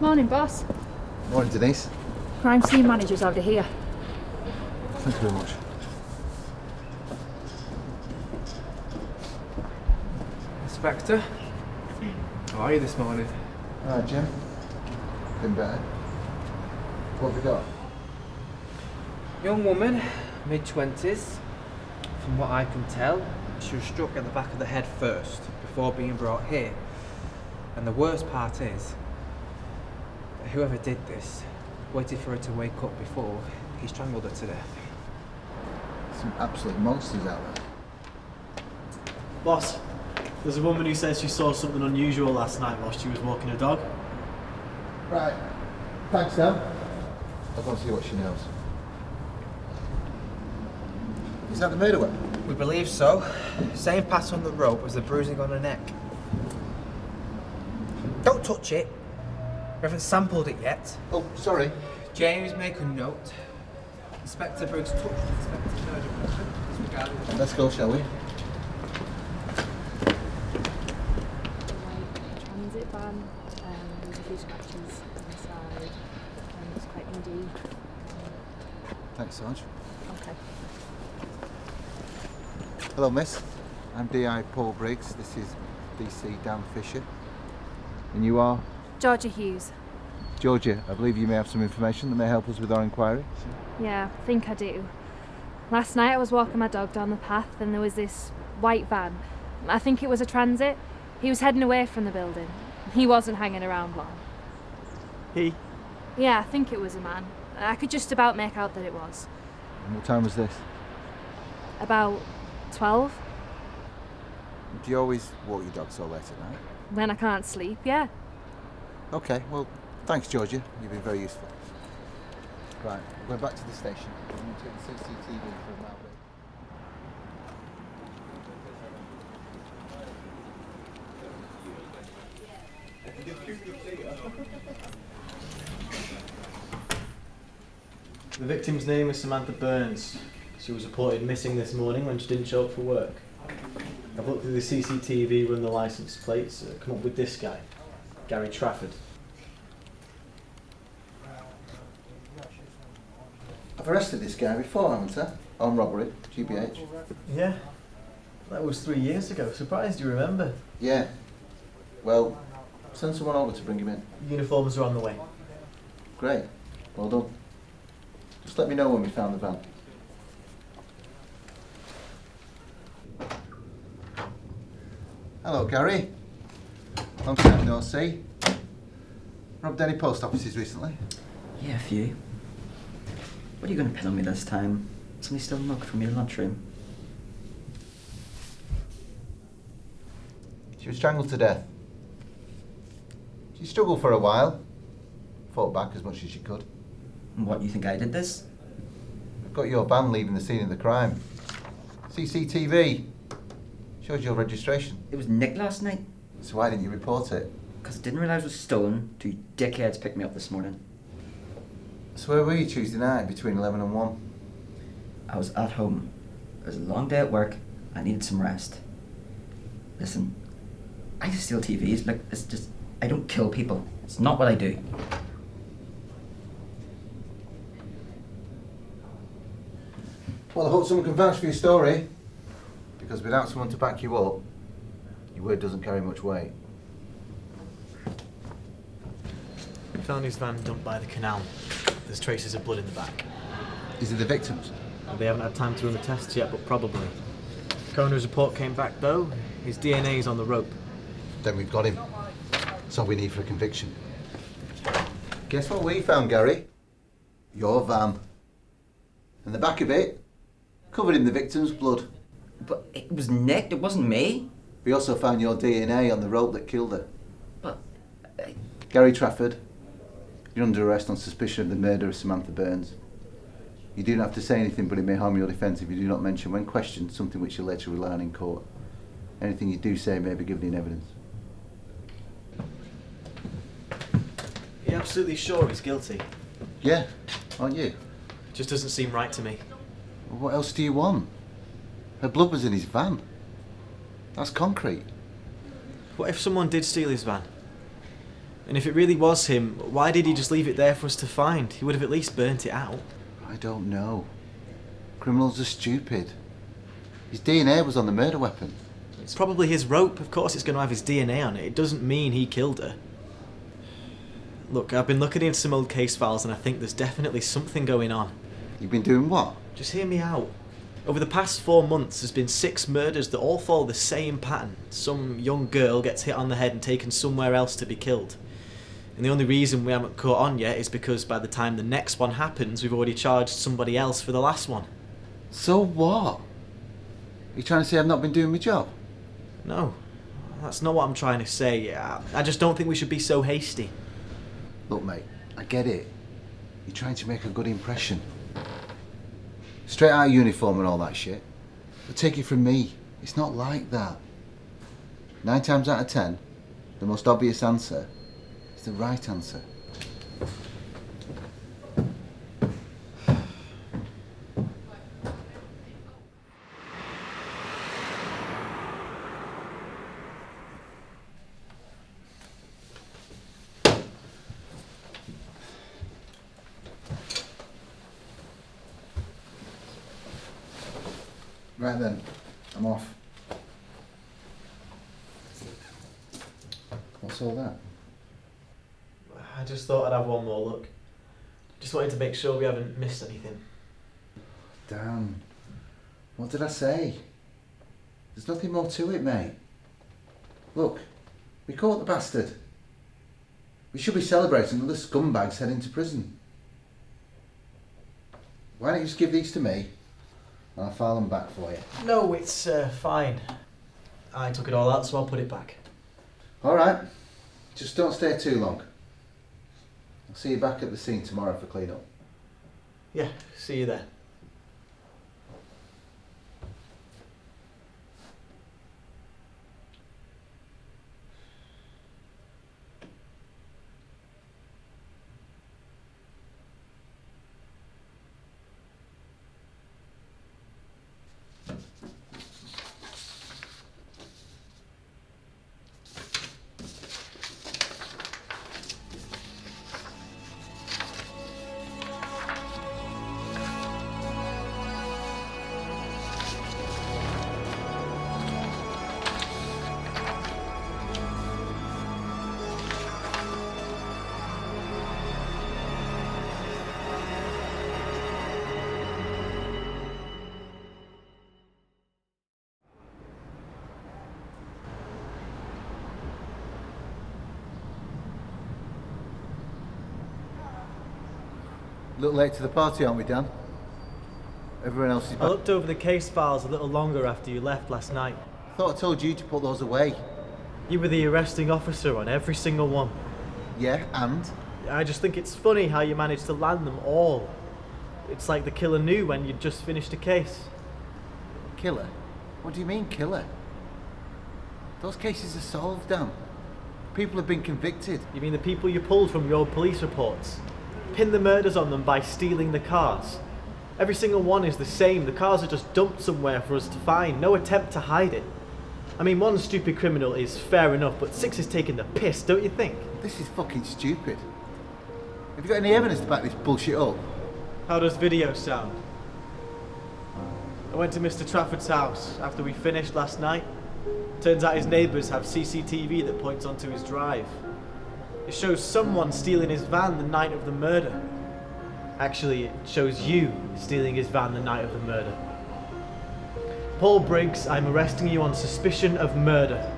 Morning, boss. Morning, Denise. Crime scene manager's over here. Thank you very much. Inspector, how are you this morning? All right, Jim. Been better. What have we got? Young woman, mid-20s. From what I can tell, she was struck at the back of the head first, before being brought here. And the worst part is that whoever did this waited for her to wake up before he strangled her to death. Some absolute monsters out there. Boss, there's a woman who says she saw something unusual last night while she was walking her dog. Right. Thanks, Dan. I'll go and see what she knows. Is that the murder weapon? We believe so. Same pattern on the rope as the bruising on her neck. Don't touch it. We haven't sampled it yet. Oh, sorry. James, make a note. Inspector Briggs touched Inspector murder weapon. Disregarded. Let's go, shall we? Transit van. There's a few scratches on the side. It's quite windy. Thanks, Sarge. Okay. Hello, miss. I'm DI Paul Briggs. This is DC Dan Fisher. And you are? Georgia Hughes. Georgia, I believe you may have some information that may help us with our inquiry. Yeah, I think I do. Last night I was walking my dog down the path and there was this white van. I think it was a transit. He was heading away from the building. He wasn't hanging around long. He? Yeah, I think it was a man. I could just about make out that it was. And what time was this? About 12. Do you always walk your dog so late at night? When I can't sleep, yeah. Okay, well, thanks, Georgia. You've been very useful. Right, we're going back to the station. I'm going to check the CCTV for a mile break. The victim's name is Samantha Burns. She was reported missing this morning when she didn't show up for work. I've looked through the CCTV, run the licence plates, come up with this guy, Gary Trafford. I've arrested this guy before, haven't I? On robbery, GBH. Yeah, that was 3 years ago. Surprised you remember. Yeah. Well, send someone over to bring him in. Uniforms are on the way. Great. Well done. Just let me know when we found the van. Hello, Gary. Long time no see. Robbed any post offices recently? Yeah, a few. What are you going to pin on me this time? Somebody still knock from your lunchroom? She was strangled to death. She struggled for a while. Fought back as much as she could. And what, you think I did this? We've got your van leaving the scene of the crime. CCTV. Shows your registration. It was nicked last night. So why didn't you report it? Because I didn't realise it was stolen. Two dickheads picked me up this morning. So where were you Tuesday night between 11 and 1? I was at home. It was a long day at work. I needed some rest. Listen, I just steal TVs. Like, it's just, I don't kill people. It's not what I do. Well, I hope someone can vouch for your story. Because without someone to back you up, your word doesn't carry much weight. We found his van dumped by the canal. There's traces of blood in the back. Is it the victims? They haven't had time to run the tests yet, but probably. Coroner's report came back though. His DNA is on the rope. Then we've got him. That's all we need for a conviction. Guess what we found, Gary? Your van. And the back of it, covered in the victim's blood. But it was nicked. It wasn't me. We also found your DNA on the rope that killed her. But Gary Trafford, you're under arrest on suspicion of the murder of Samantha Burns. You do not have to say anything, but it may harm your defence if you do not mention, when questioned, something which you'll later rely on in court. Anything you do say may be given in evidence. You're absolutely sure he's guilty? Yeah, aren't you? Just doesn't seem right to me. Well, what else do you want? Her blood was in his van. That's concrete. What if someone did steal his van? And if it really was him, why did he just leave it there for us to find? He would have at least burnt it out. I don't know. Criminals are stupid. His DNA was on the murder weapon. It's probably his rope. Of course it's going to have his DNA on it. It doesn't mean he killed her. Look, I've been looking into some old case files and I think there's definitely something going on. You've been doing what? Just hear me out. Over the past 4 months, there's been 6 murders that all follow the same pattern. Some young girl gets hit on the head and taken somewhere else to be killed. And the only reason we haven't caught on yet is because by the time the next one happens, we've already charged somebody else for the last one. So what? Are you trying to say I've not been doing my job? No, that's not what I'm trying to say. I just don't think we should be so hasty. Look, mate, I get it. You're trying to make a good impression. Straight out of uniform and all that shit. But take it from me, it's not like that. 9 times out of 10, the most obvious answer is the right answer. Right then, I'm off. What's all that? I just thought I'd have one more look. Just wanted to make sure we haven't missed anything. Damn. What did I say? There's nothing more to it, mate. Look, we caught the bastard. We should be celebrating other scumbags heading to prison. Why don't you just give these to me? I'll file them back for you. No, it's fine. I took it all out, so I'll put it back. Alright. Just don't stay too long. I'll see you back at the scene tomorrow for clean up. Yeah, see you there. A little late to the party, aren't we, Dan? Everyone else is I back. looked over the case files a little longer after you left last night. I thought I told you to put those away. You were the arresting officer on every single one. Yeah, and? I just think it's funny how you managed to land them all. It's like the killer knew when you'd just finished a case. Killer? What do you mean, killer? Those cases are solved, Dan. People have been convicted. You mean the people you pulled from your police reports? Pin the murders on them by stealing the cars. Every single one is the same. The cars are just dumped somewhere for us to find. No attempt to hide it. I mean, one stupid criminal is fair enough, but 6 is taking the piss, don't you think? This is fucking stupid. Have you got any evidence to back this bullshit up? How does video sound? I went to Mr. Trafford's house after we finished last night. Turns out his neighbours have CCTV that points onto his drive. It shows someone stealing his van the night of the murder. Actually, it shows you stealing his van the night of the murder. Paul Briggs, I'm arresting you on suspicion of murder.